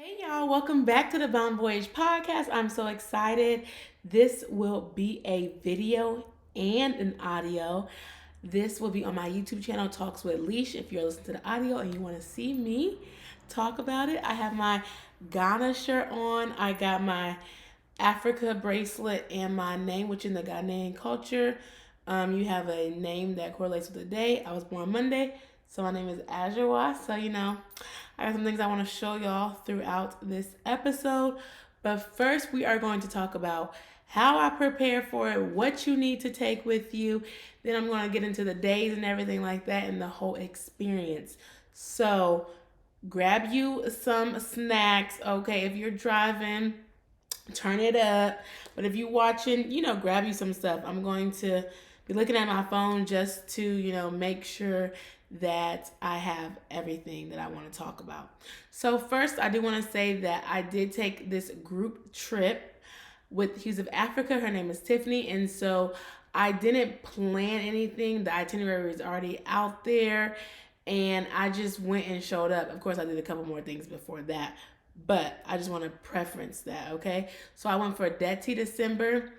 Hey y'all, welcome back to the Bonvoyage podcast. I'm so excited. This will be a video and an audio. This will be on my YouTube channel, Talks with Leash. If you're listening to the audio and you want to see me talk about it, I have my Ghana shirt on. I got my Africa bracelet and my name, which in the Ghanaian culture, you have a name that correlates with the day. I was born Monday, so my name is Ajawa. So, I got some things I want to show y'all throughout this episode. But first, we are going to talk about how I prepare for it, what you need to take with you. Then I'm going to get into the days and everything like that and the whole experience. So, grab you some snacks, okay? If you're driving, turn it up. But if you're watching, grab you some stuff. I'm going to be looking at my phone just to, make sure that I have everything that I want to talk about. So first, I do want to say that I did take this group trip with Hues of Africa. Her name is Tiffany, and so I didn't plan anything. The itinerary was already out there, and I just went and showed up. Of course, I did a couple more things before that, but I just want to preference that, okay? So I went for Detty December.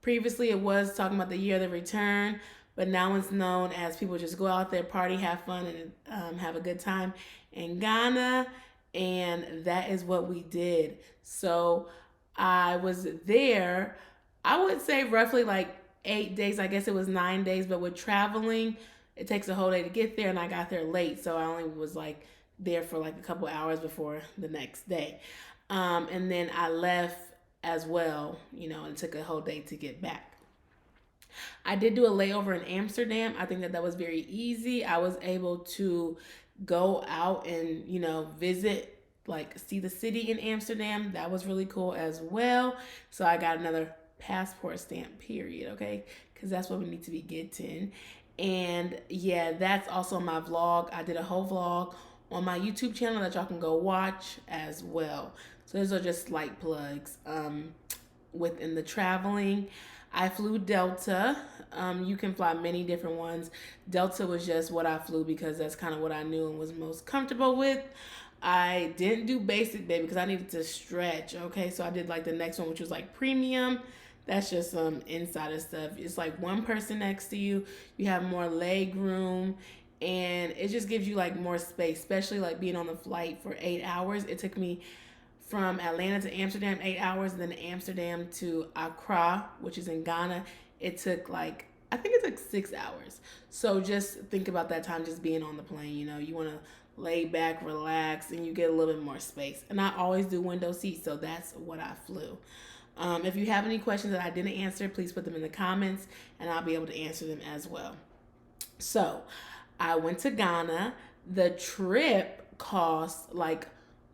Previously, it was talking about the year of the return, but now it's known as people just go out there, party, have fun, and have a good time in Ghana, and that is what we did. So I was there, I would say roughly like 8 days. I guess it was 9 days, but with traveling, it takes a whole day to get there, and I got there late, so I only was like there for like a couple hours before the next day. And then I left as well, and it took a whole day to get back. I did do a layover in Amsterdam. I think that that was very easy. I was able to go out and, visit, like see the city in Amsterdam. That was really cool as well. So I got another passport stamp, period, okay? Because that's what we need to be getting. And yeah, that's also my vlog. I did a whole vlog on my YouTube channel that y'all can go watch as well. So those are just light plugs. Within the traveling, I flew Delta. You can fly many different ones. Delta was just what I flew because that's kind of what I knew and was most comfortable with. I didn't do basic day because I needed to stretch. Okay, so I did like the next one, which was like premium. That's just some insider stuff. It's like one person next to you. You have more leg room, and it just gives you like more space, especially like being on the flight for 8 hours. It took me from Atlanta to Amsterdam 8 hours, and then Amsterdam to Accra, which is in Ghana. It took like, I think it took 6 hours. So just think about that time just being on the plane. You want to lay back, relax, and you get a little bit more space. And I always do window seats, so that's what I flew. If you have any questions that I didn't answer, please put them in the comments, and I'll be able to answer them as well. So I went to Ghana. The trip cost like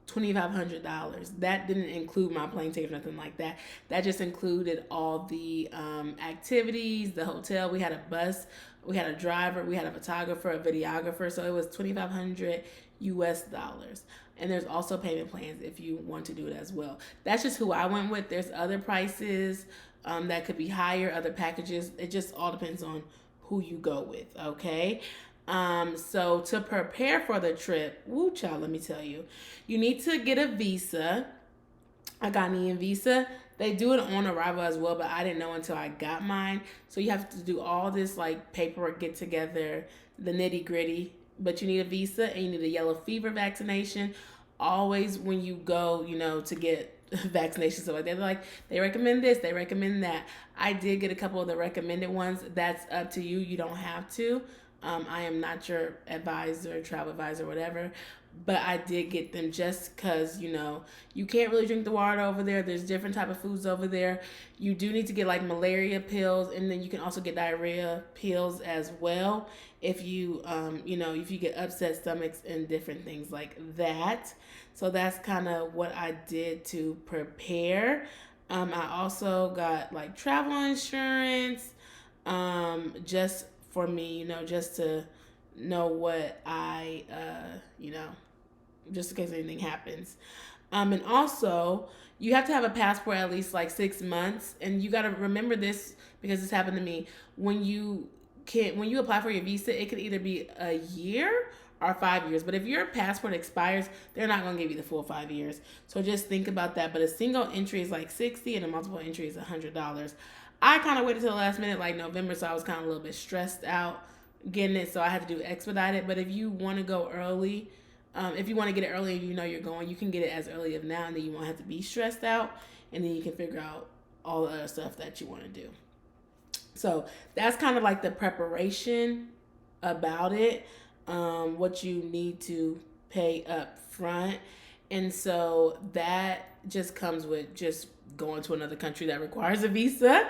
$2,500. That didn't include my plane ticket or nothing like that. That just included all the activities, the hotel. We had a bus, we had a driver, we had a photographer, a videographer. So it was $2,500 US. And there's also payment plans if you want to do it as well. That's just who I went with. There's other prices that could be higher, other packages. It just all depends on who you go with, okay? So to prepare for the trip, woo child, let me tell you, you need to get a visa, a Ghanaian visa. They do it on arrival as well, but I didn't know until I got mine. So you have to do all this like paperwork, get together, the nitty gritty. But you need a visa and you need a yellow fever vaccination. Always when you go, to get vaccinations, so like they're like they recommend this, they recommend that. I did get a couple of the recommended ones. That's up to you. You don't have to. I am not your advisor, travel advisor, whatever, but I did get them just because, you can't really drink the water over there. There's different type of foods over there. You do need to get like malaria pills, and then you can also get diarrhea pills as well if you, if you get upset stomachs and different things like that. So that's kind of what I did to prepare. I also got like travel insurance, just for me, just to know what just in case anything happens. And also, you have to have a passport at least like 6 months, and you got to remember this because this happened to me. When you apply for your visa, it can either be a year are 5 years. But if your passport expires, they're not going to give you the full 5 years. So just think about that. But a single entry is like $60 and a multiple entry is $100. I kind of waited till the last minute, like November, so I was kind of a little bit stressed out getting it, so I had to do expedited. But if you want to go early, if you want to get it early and you know you're going, you can get it as early as now, and then you won't have to be stressed out, and then you can figure out all the other stuff that you want to do. So that's kind of like the preparation about it, what you need to pay up front. And so that just comes with just going to another country that requires a visa,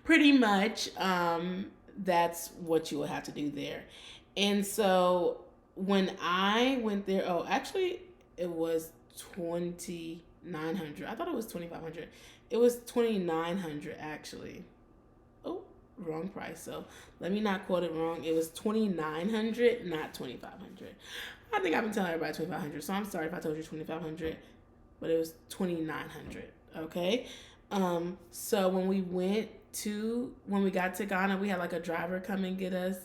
pretty much. That's what you will have to do there. And so when I went there, oh, actually, it was 2,900. I thought it was 2,500. It was 2,900 actually. Oh, wrong price. So let me not quote it wrong. It was 2,900, not 2,500. I think I've been telling everybody 2,500. So I'm sorry if I told you 2,500, but it was 2,900. Okay. So when we got to Ghana, we had like a driver come and get us,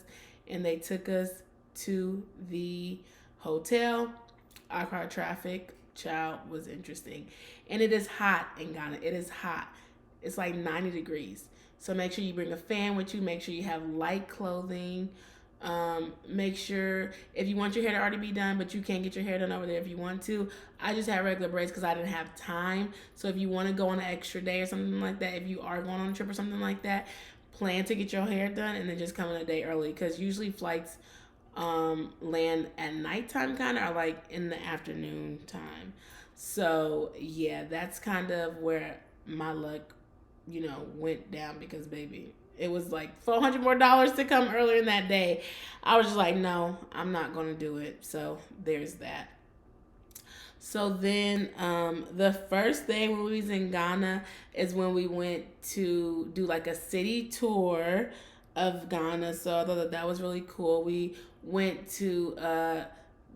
and they took us to the hotel. Accra traffic, child, was interesting. And it is hot in Ghana. It is hot. It's like 90 degrees. So make sure you bring a fan with you. Make sure you have light clothing. Make sure if you want your hair to already be done, but you can't get your hair done over there if you want to. I just had regular braids because I didn't have time. So if you want to go on an extra day or something like that, if you are going on a trip or something like that, plan to get your hair done and then just come in a day early, because usually flights land at nighttime kind of, or like in the afternoon time. So yeah, that's kind of where my luck, went down, because baby, it was like $400 more to come earlier in that day. I was just like, no, I'm not going to do it. So there's that. So then the first day when we was in Ghana is when we went to do like a city tour of Ghana. So I thought that was really cool. We went to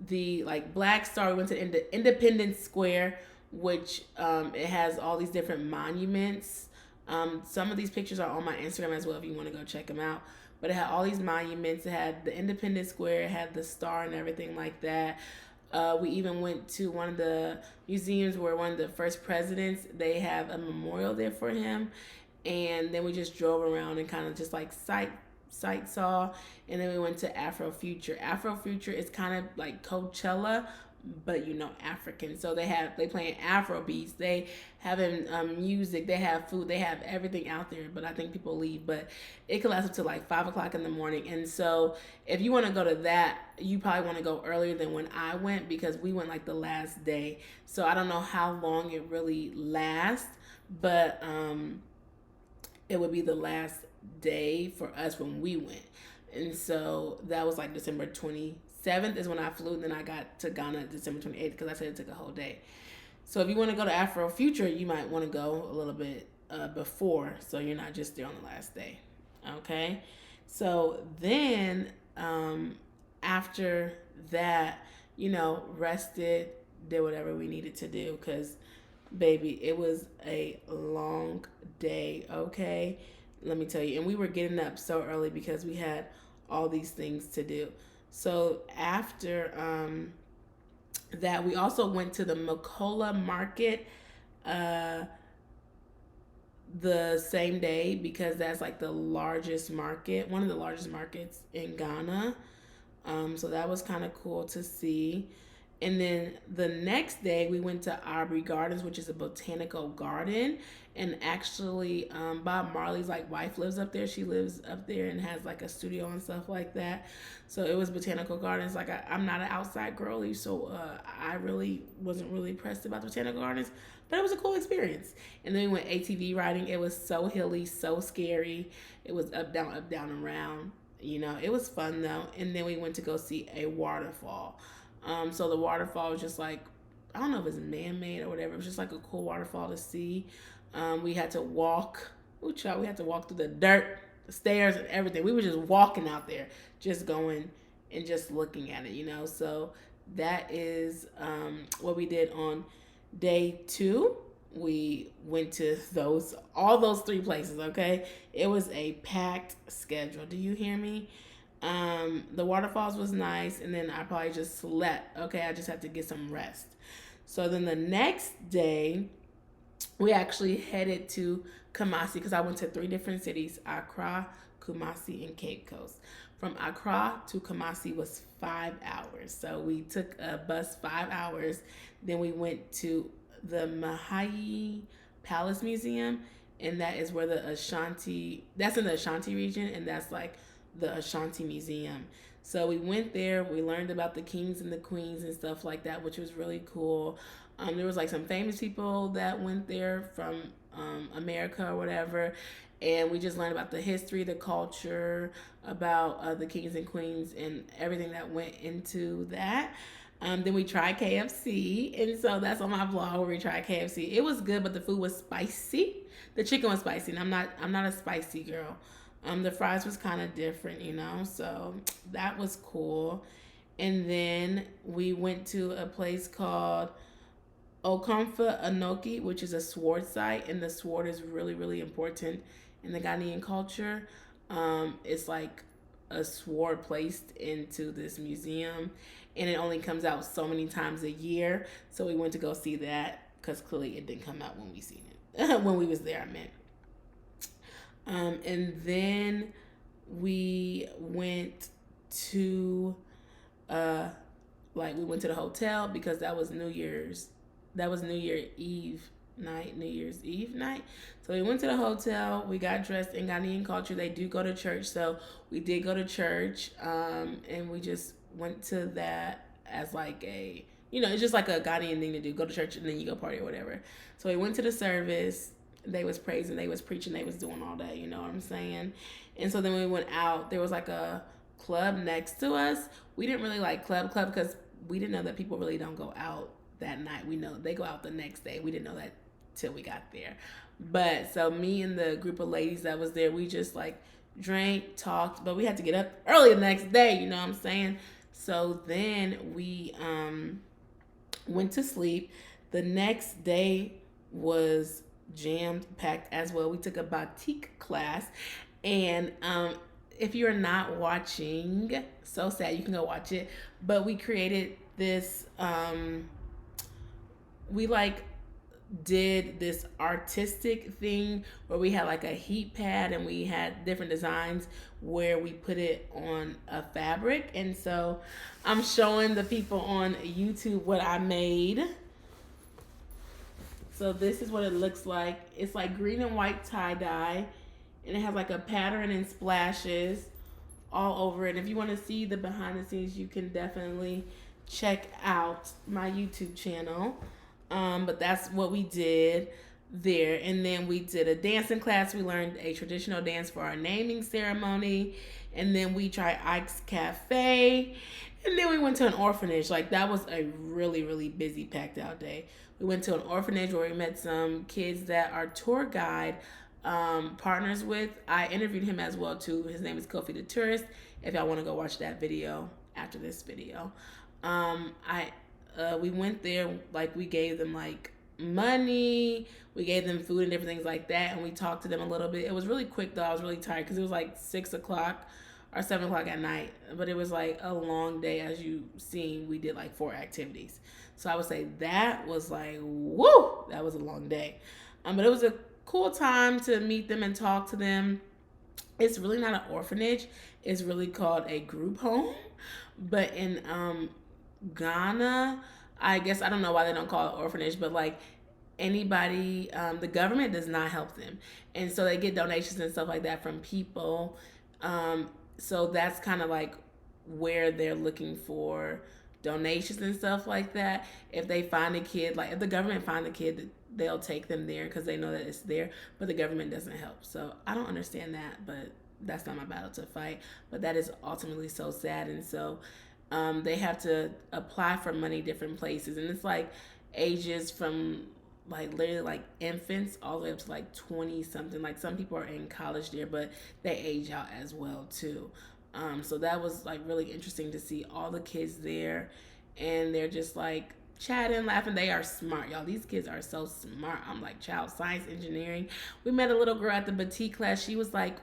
the like Black Star. We went to Independence Square, which it has all these different monuments. Some of these pictures are on my Instagram as well if you want to go check them out. But it had all these monuments. It had the Independence Square. It had the star and everything like that. We even went to one of the museums where one of the first presidents, they have a memorial there for him. And then we just drove around and kind of just like sight saw. And then we went to Afrofuture. Afrofuture is kind of like Coachella, but African. So they playing Afro beats, they having music, they have food, they have everything out there. But I think people leave, but it can last up to like 5:00 in the morning. And so if you want to go to that, you probably want to go earlier than when I went, because we went like the last day. So I don't know how long it really lasts, but it would be the last day for us when we went. And so that was like December 27th is when I flew, and then I got to Ghana December 28th, because I said it took a whole day. So if you want to go to Afrofuture, you might want to go a little bit before, so you're not just there on the last day. Okay? So then after that, rested, did whatever we needed to do, because baby, it was a long day, okay? Let me tell you. And we were getting up so early because we had all these things to do. So after that, we also went to the Makola market the same day, because that's like the largest market, one of the largest markets in Ghana. So that was kind of cool to see. And then the next day we went to Aubrey Gardens, which is a botanical garden. And actually Bob Marley's like wife lives up there. She lives up there and has like a studio and stuff like that. So it was botanical gardens. Like I'm not an outside girly, so I really wasn't really pressed about the botanical gardens, but it was a cool experience. And then we went ATV riding. It was so hilly, so scary. It was up, down, around. It was fun though. And then we went to go see a waterfall. So the waterfall was just like, I don't know if it's man-made or whatever. It was just like a cool waterfall to see. We had to walk. We had to walk through the dirt, the stairs, and everything. We were just walking out there, just going and just looking at it, So that is what we did on day 2. We went to all those 3 places, okay? It was a packed schedule. Do you hear me? The waterfalls was nice, and then I probably just slept. Okay, I just had to get some rest. So then the next day, we actually headed to Kumasi because I went to 3 different cities: Accra, Kumasi, and Cape Coast. From Accra to Kumasi was 5 hours. So we took a bus 5 hours. Then we went to the Mahai Palace Museum, and that is where the Ashanti, that's in the Ashanti region, and that's like the Ashanti Museum. So we went there, we learned about the kings and the queens and stuff like that, which was really cool. There was like some famous people that went there from America or whatever, and we just learned about the history, the culture, about the kings and queens, and everything that went into that. Then we tried KFC, and so that's on my vlog where we tried KFC. It was good, but the food was spicy. The chicken was spicy, and I'm not a spicy girl. The fries was kind of different, you know, so that was cool. And then we went to a place called Okomfa Anoki, which is a sword site, and the sword is really, really important in the Ghanaian culture. It's like a sword placed into this museum, and it only comes out so many times a year. So we went to go see that because clearly it didn't come out when we seen it when we was there. I meant. And then we went to we went to the hotel because that was New Year's Eve night. So we went to the hotel, we got dressed in Ghanaian culture. They do go to church, so we did go to church, and we just went to that as like a, you know, it's just like a Ghanaian thing to do, go to church and then you go party or whatever. So we went to the service, they was praising, they was preaching, they was doing all that, you know what I'm saying? And so then we went out, there was like a club next to us. We didn't really like club because we didn't know that people really don't go out that night. We know they go out the next day. We didn't know that till we got there. But so me and the group of ladies that was there, we just like drank, talked, but we had to get up early the next day, you know what I'm saying? So then we went to sleep. The next day was jammed packed as well. We took a batik class, and if you're not watching, so sad, you can go watch it, but we created this we like did this artistic thing where we had like a heat pad and we had different designs where we put it on a fabric. And so I'm showing the people on YouTube what I made. So this is what it looks like. It's like green and white tie-dye, and it has like a pattern and splashes all over it. If you want to see the behind the scenes, you can definitely check out my YouTube channel. But that's what we did there. And then we did a dancing class. We learned a traditional dance for our naming ceremony. And then we tried Ike's Cafe. And then we went to an orphanage. Like, that was a really, really busy, packed out day. We went to an orphanage where we met some kids that our tour guide partners with. I interviewed him as well too. His name is Kofi the Tourist. If y'all want to go watch that video after this video. We went there, like we gave them like money, we gave them food and different things like that, and we talked to them a little bit. It was really quick though. I was really tired because it was like 6 o'clock or 7 o'clock at night, but it was like a long day. As you seen, we did like 4 activities. So I would say that was like, woo, that was a long day. But it was a cool time to meet them and talk to them. It's really not an orphanage. It's really called a group home. But in Ghana, I guess, I don't know why they don't call it orphanage, but like anybody, the government does not help them. And so they get donations and stuff like that from people. So that's kind of like where they're looking for donations and stuff like that. If they find a kid, like if the government find a kid, they'll take them there because they know that it's there, but the government doesn't help. So I don't understand that, but that's not my battle to fight. But that is ultimately so sad. And so they have to apply for money different places, and it's like ages from like literally like infants all the way up to like 20 something. Like some people are in college there, but they age out as well too. So that was like really interesting to see all the kids there, and they're just like chatting, laughing. They are smart, y'all. These kids are so smart. I'm like, child science, engineering. We met a little girl at the batik class. She was like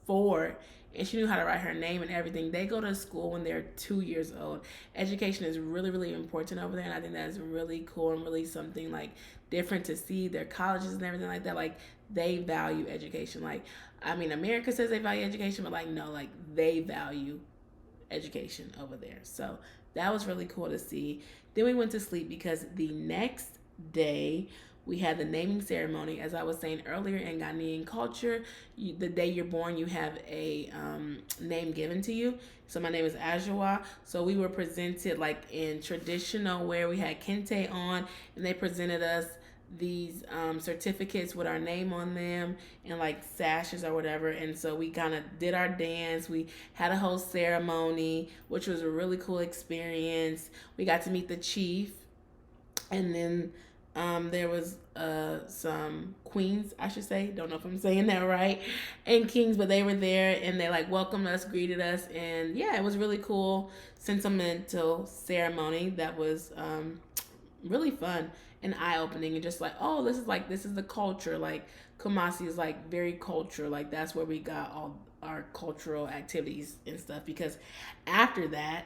4, and she knew how to write her name and everything. They go to school when they're 2 years old. Education is really, really important over there, and I think that's really cool and really something like different to see. Their colleges and everything like that, like they value education. Like, I mean, America says they value education, but like no, like they value education over there. So that was really cool to see. Then we went to sleep because the next day we had the naming ceremony. As I was saying earlier, in Ghanaian culture, the day you're born, you have a name given to you. So my name is Ajoa. So we were presented like in traditional wear. We had kente on, and they presented us these certificates with our name on them and like sashes or whatever. And so we kind of did our dance. We had a whole ceremony, which was a really cool experience. We got to meet the chief, and then there was some queens, I should say. Don't know if I'm saying that right, and kings, but they were there and they like welcomed us, greeted us, and yeah, it was really cool sentimental ceremony that was really fun and eye opening, and just like, oh, this is the culture. Like Kumasi is like very culture. Like that's where we got all our cultural activities and stuff. Because after that,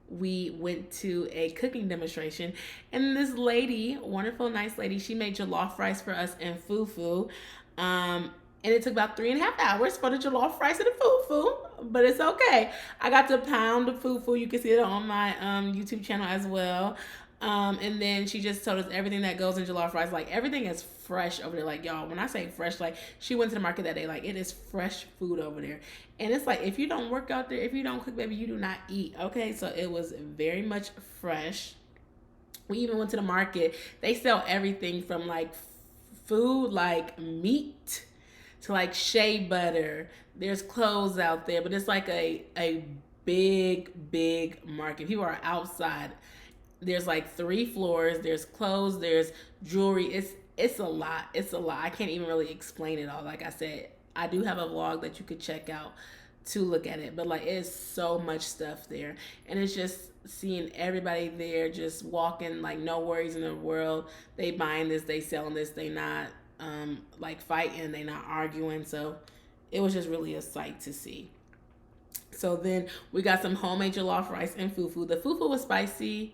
we went to a cooking demonstration, and this lady, wonderful, nice lady, she made jollof rice for us and fufu. And it took about 3.5 hours for the jollof rice and the fufu, but it's okay. I got to pound the fufu. You can see it on my YouTube channel as well. And then she just told us everything that goes in jollof rice. Like everything is fresh over there. Like y'all, when I say fresh, like she went to the market that day. Like it is fresh food over there. And it's like if you don't work out there, if you don't cook, baby, you do not eat. Okay, so it was very much fresh. We even went to the market. They sell everything from like food, like meat, to like shea butter. There's clothes out there, but it's like a big market. People are outside. There's like 3 floors. There's clothes. There's jewelry. It's a lot. It's a lot. I can't even really explain it all. Like I said, I do have a vlog that you could check out to look at it. But like it's so much stuff there, and it's just seeing everybody there just walking like no worries in the world. They buying this, they selling this. They not like fighting. They not arguing. So it was just really a sight to see. So then we got some homemade jollof rice and fufu. The fufu was spicy,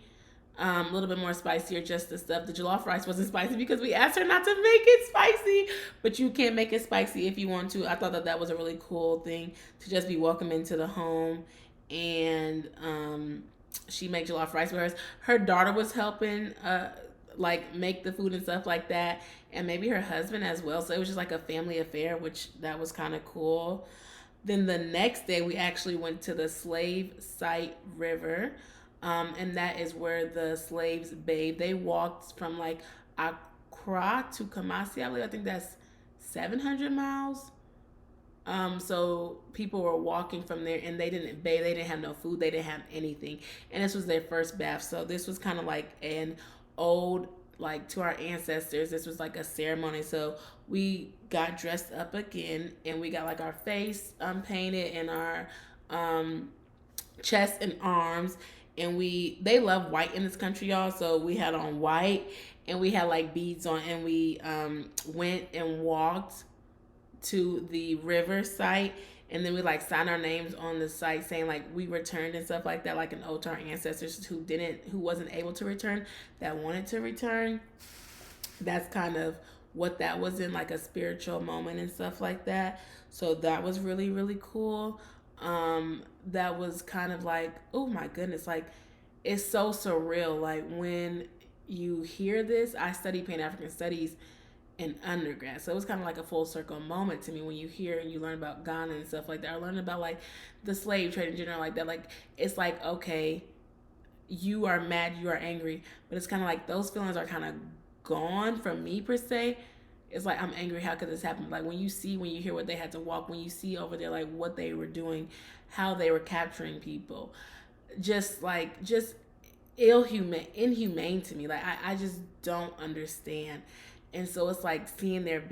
a little bit more spicier, just the stuff. The jollof rice wasn't spicy because we asked her not to make it spicy, but you can make it spicy if you want to. I thought that was a really cool thing to just be welcome into the home. And she made jollof rice with hers. Her daughter was helping like make the food and stuff like that, and maybe her husband as well. So it was just like a family affair, which that was kind of cool. Then the next day we actually went to the slave site river. And that is where the slaves bathed. They walked from like Accra to Kumasi. I think that's 700 miles. So people were walking from there, and they didn't bathe. They didn't have no food. They didn't have anything. And this was their first bath. So this was kind of like an old, like to our ancestors, this was like a ceremony. So we got dressed up again, and we got like our face painted and our chest and arms. And they love white in this country, y'all. So we had on white, and we had like beads on, and we went and walked to the river site, and then we like signed our names on the site saying like we returned and stuff like that, like an ode to our ancestors who wasn't able to return, that wanted to return. That's kind of what that was in, like a spiritual moment and stuff like that. So that was really, really cool. That was kind of like, oh my goodness, like it's so surreal. Like when you hear this, I studied Pan African Studies in undergrad, so it was kind of like a full circle moment to me when you hear and you learn about Ghana and stuff like that. I learned about like the slave trade in general, like that. Like it's like, okay, you are mad, you are angry, but it's kind of like those feelings are kind of gone from me per se. It's like, I'm angry, how could this happen? Like when you hear what they had to walk, when you see over there like what they were doing, how they were capturing people, just inhumane to me. Like I just don't understand. And so it's like being there,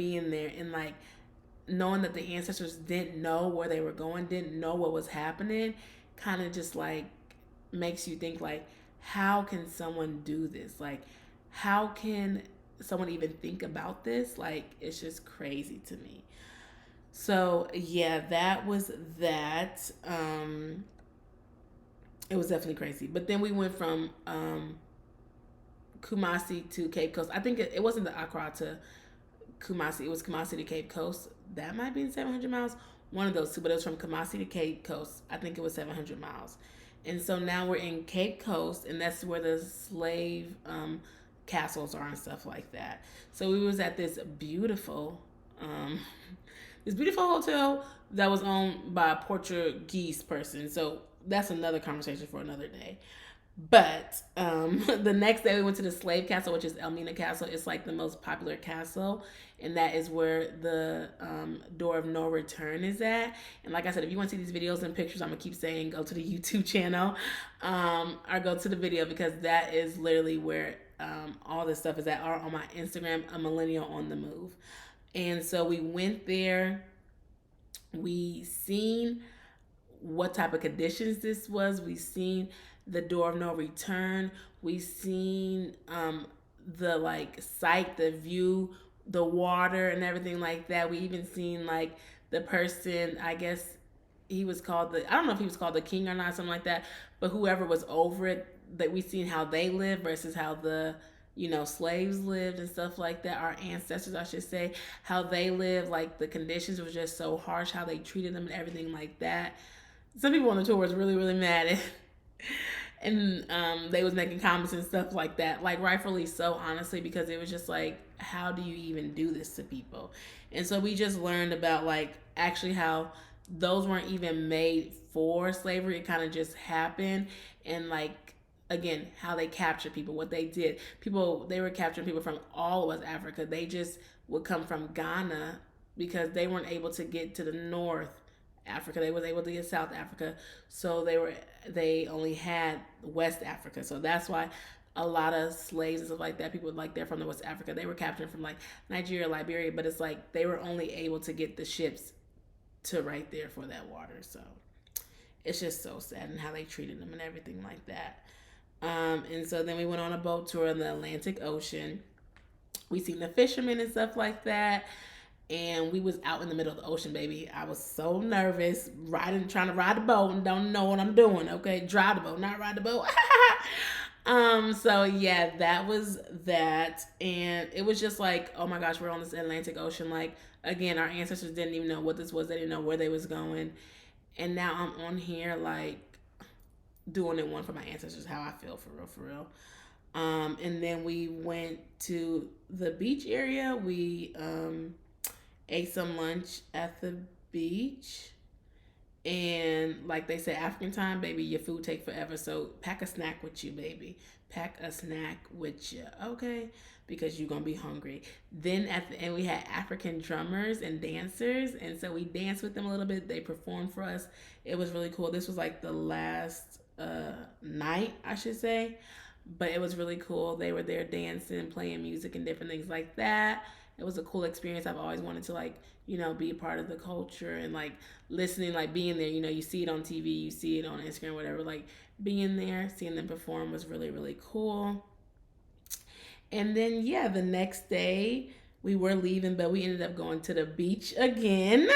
and like knowing that the ancestors didn't know where they were going, didn't know what was happening, kind of just like makes you think like, how can someone do this? Like how can someone even think about this? Like it's just crazy to me. So yeah, that was that. It was definitely crazy. But then we went from Kumasi to Cape Coast. I think it wasn't the Accra to Kumasi. It was Kumasi to Cape Coast. That might be 700 miles. One of those two, but it was from Kumasi to Cape Coast. I think it was 700 miles. And so now we're in Cape Coast, and that's where the slave castles are and stuff like that. So we was at um, this beautiful hotel that was owned by a Portuguese person. So that's another conversation for another day. But the next day we went to the slave castle, which is Elmina Castle. It's like the most popular castle, and that is where the door of no return is at. And like I said, if you want to see these videos and pictures, I'm gonna keep saying go to the YouTube channel or go to the video, because that is literally where all this stuff is at. Or on my Instagram, a millennial on the move. And so we went there. We seen what type of conditions this was. We seen the door of no return. We seen the like sight, the view, the water and everything like that. We even seen like the person, I guess he was called the, I don't know if he was called the king or not, something like that, but whoever was over it, that we seen how they lived versus how the slaves lived and stuff like that. Our ancestors, I should say, how they lived. Like the conditions was just so harsh, how they treated them and everything like that. Some people on the tour was really, really mad at, and they was making comments and stuff like that, like rightfully so, honestly, because it was just like, how do you even do this to people? And so we just learned about like actually how those weren't even made for slavery. It kind of just happened. And like, again, how they captured people, what they did. People, they were capturing people from all of West Africa. They just would come from Ghana because they weren't able to get to the North Africa. They was able to get South Africa. So they only had West Africa. So that's why a lot of slaves and stuff like that, people like they're from the West Africa, they were captured from like Nigeria, Liberia, but it's like they were only able to get the ships to right there for that water. So it's just so sad, and how they treated them and everything like that. And so then we went on a boat tour in the Atlantic Ocean. We seen the fishermen and stuff like that. And we was out in the middle of the ocean, baby. I was so nervous trying to ride the boat and don't know what I'm doing. Okay, drive the boat, not ride the boat. So yeah, that was that. And it was just like, oh my gosh, we're on this Atlantic Ocean. Like, again, our ancestors didn't even know what this was. They didn't know where they was going. And now I'm on here like doing it one for my ancestors, how I feel, for real, for real. And then we went to the beach area. We ate some lunch at the beach. And like they say, African time, baby, your food take forever. So pack a snack with you, baby. Pack a snack with you, okay? Because you're gonna be hungry. Then at the end, we had African drummers and dancers, and so we danced with them a little bit. They performed for us. It was really cool. This was like the last night, I should say, but it was really cool. They were there dancing, playing music, and different things like that. It was a cool experience. I've always wanted to like, be a part of the culture and like listening, like being there. You see it on TV, you see it on Instagram, whatever. Like being there, seeing them perform was really, really cool. And then yeah, the next day we were leaving, but we ended up going to the beach again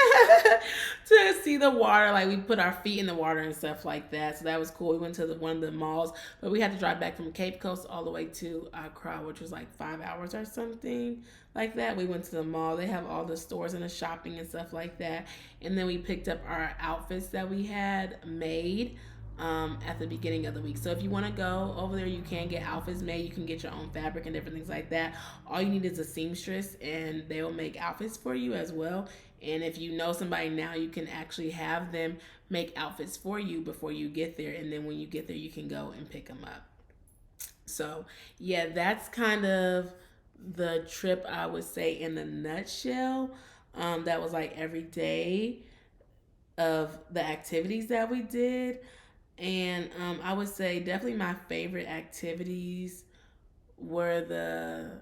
to see the water. Like we put our feet in the water and stuff like that. So that was cool. We went to one of the malls, but we had to drive back from Cape Coast all the way to Accra, which was like 5 hours or something like that. We went to the mall. They have all the stores and the shopping and stuff like that. And then we picked up our outfits that we had made at the beginning of the week. So if you want to go over there, you can get outfits made. You can get your own fabric and different things like that. All you need is a seamstress, and they will make outfits for you as well. And if you know somebody now, you can actually have them make outfits for you before you get there. And then when you get there, you can go and pick them up. So yeah, that's kind of the trip, I would say, in a nutshell. That was like every day of the activities that we did. And I would say definitely my favorite activities were the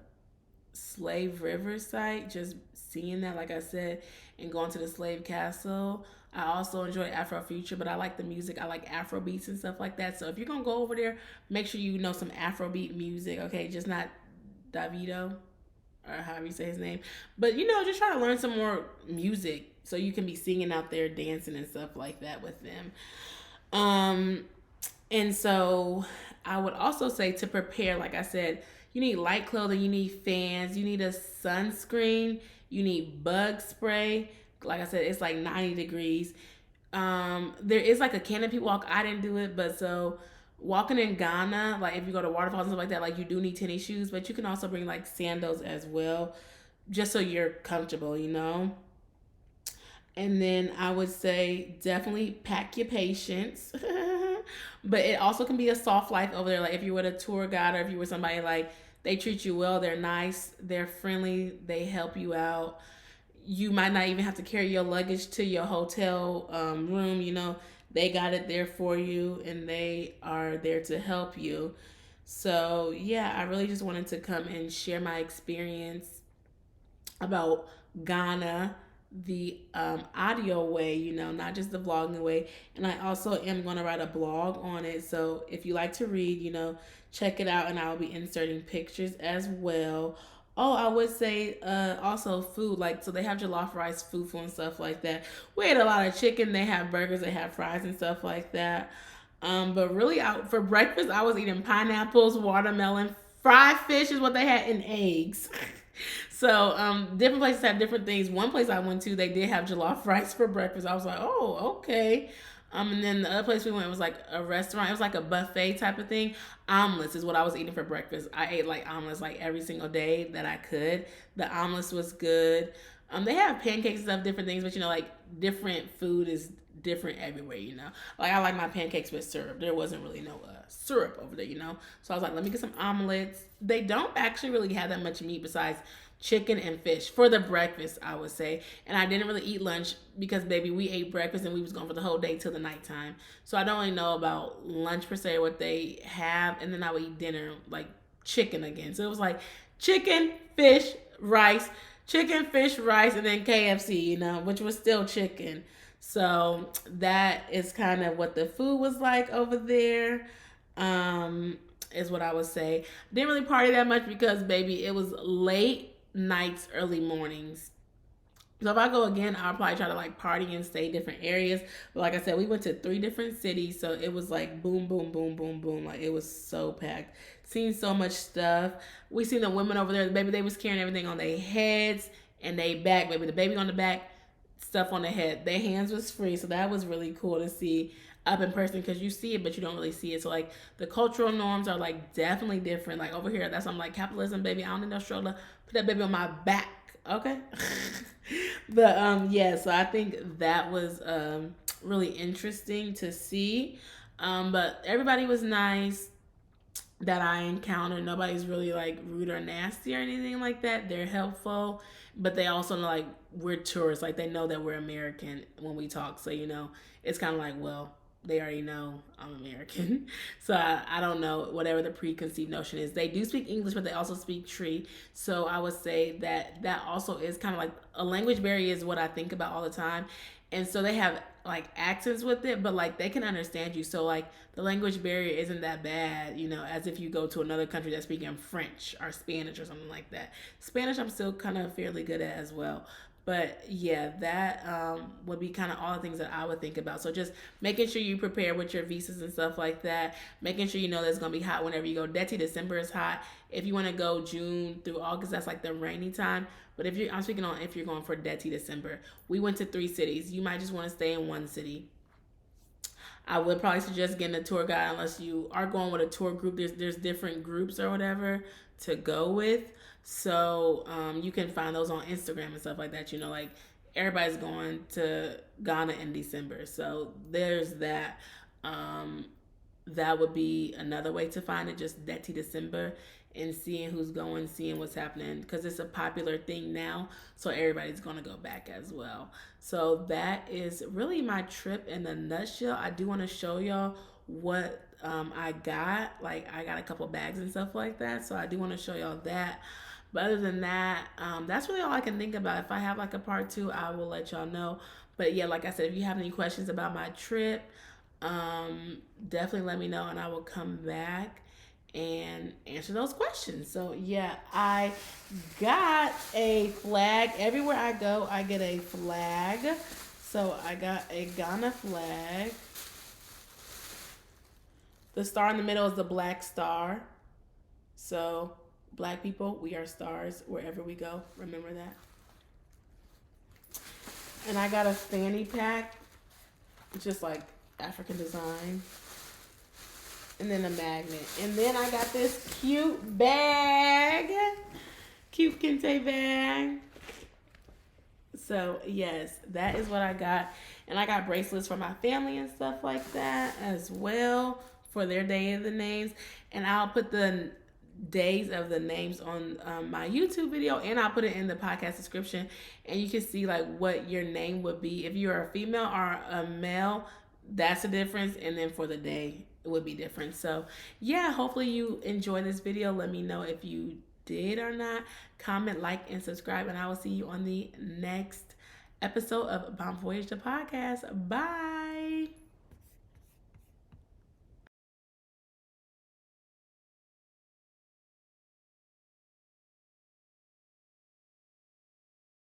Slave River site, just seeing that, like I said, and going to the Slave Castle. I also enjoy Afrofuture, but I like the music. I like Afro beats and stuff like that. So if you're going to go over there, make sure you know some Afrobeat music, okay? Just not Davido, or however you say his name. But, just try to learn some more music so you can be singing out there, dancing and stuff like that with them. Um, and so I would also say to prepare, like I said, you need light clothing, you need fans, you need a sunscreen, you need bug spray. Like I said, it's like 90 degrees. There is like a canopy walk. I didn't do it, but so walking in Ghana, like if you go to waterfalls and stuff like that, like you do need tennis shoes, but you can also bring like sandals as well, just so you're comfortable, you know. And then I would say definitely pack your patience. But it also can be a soft life over there. Like if you were a tour guide or if you were somebody like they treat you well, they're nice, they're friendly, they help you out. You might not even have to carry your luggage to your hotel room. You know, they got it there for you and they are there to help you. So, yeah, I really just wanted to come and share my experience about Ghana the audio way, you know, not just the vlogging way. And I also am going to write a blog on it. So if you like to read, you know, check it out. And I will be inserting pictures as well. Oh, I would say also food. Like, so they have jollof rice, fufu, and stuff like that. We ate a lot of chicken. They have burgers, they have fries and stuff like that. But really, out for breakfast, I was eating pineapples, watermelon, fried fish is what they had, and eggs. So different places have different things. One place I went to, they did have jollof rice for breakfast. I was like, oh, okay. And then the other place we went was like a restaurant. It was like a buffet type of thing. Omelets is what I was eating for breakfast. I ate like omelets like every single day that I could. The omelets was good. They have pancakes and stuff, different things, but you know, like different food is different everywhere, you know. Like I like my pancakes with syrup. There wasn't really no syrup over there, you know. So I was like, let me get some omelets. They don't actually really have that much meat besides chicken and fish for the breakfast, I would say. And I didn't really eat lunch because baby, we ate breakfast and we was going for the whole day till the nighttime. So I don't really know about lunch per se, what they have, and then I would eat dinner like chicken again. So it was like chicken, fish, rice, chicken, fish, rice, and then KFC, you know, which was still chicken. So that is kind of what the food was like over there. Is what I would say. Didn't really party that much because baby, it was late nights, early mornings. So if I go again, I'll probably try to like party and stay different areas. But like I said, we went to 3 different cities, so it was like boom, boom, boom, boom, boom. Like it was so packed. Seen so much stuff. We seen the women over there. Baby, they was carrying everything on their heads and they back. Baby, the baby on the back, stuff on the head. Their hands was free, so that was really cool to see up in person because you see it but you don't really see it. So like the cultural norms are like definitely different. Like over here, that's I'm like capitalism, baby. I don't need no stroller. Put that baby on my back, okay? But yeah, so I think that was really interesting to see. But everybody was nice that I encountered. Nobody's really like rude or nasty or anything like that. They're helpful, but they also know like we're tourists. Like they know that we're American when we talk. So you know, it's kind of like, well, they already know I'm American. So I don't know whatever the preconceived notion is. They do speak English, but they also speak Tree. So I would say that that also is kind of like a language barrier is what I think about all the time. And so they have like accents with it, but like they can understand you. So like the language barrier isn't that bad, you know, as if you go to another country that's speaking French or Spanish or something like that. Spanish I'm still kind of fairly good at as well. But yeah, that would be kind of all the things that I would think about. So just making sure you prepare with your visas and stuff like that. Making sure you know that it's going to be hot whenever you go. Detty, December is hot. If you want to go June through August, that's like the rainy time. But if you're, I'm speaking on if you're going for Detty, December. We went to 3 cities. You might just want to stay in one city. I would probably suggest getting a tour guide unless you are going with a tour group. There's different groups or whatever to go with. So you can find those on Instagram and stuff like that. You know, like everybody's going to Ghana in December. So there's that. That would be another way to find it, just Detty December and seeing who's going, seeing what's happening because it's a popular thing now. So everybody's going to go back as well. So that is really my trip in a nutshell. I do want to show y'all what I got. Like I got a couple bags and stuff like that. So I do want to show y'all that. But other than that, that's really all I can think about. If I have like a part 2, I will let y'all know. But yeah, like I said, if you have any questions about my trip, definitely let me know and I will come back and answer those questions. So yeah, I got a flag. Everywhere I go, I get a flag. So I got a Ghana flag. The star in the middle is the black star. So black people, we are stars wherever we go. Remember that. And I got a fanny pack, just like African design. And then a magnet. And then I got this cute bag. Cute kente bag. So, yes, that is what I got. And I got bracelets for my family and stuff like that as well for their day of the names. And I'll put the days of the names on my YouTube video, and I'll put it in the podcast description. And you can see like what your name would be. If you're a female or a male, that's the difference. And then for the day, it would be different. So yeah, hopefully you enjoy this video. Let me know if you did or not. Comment, like, and subscribe, and I will see you on the next episode of Bonvoyage the podcast. Bye.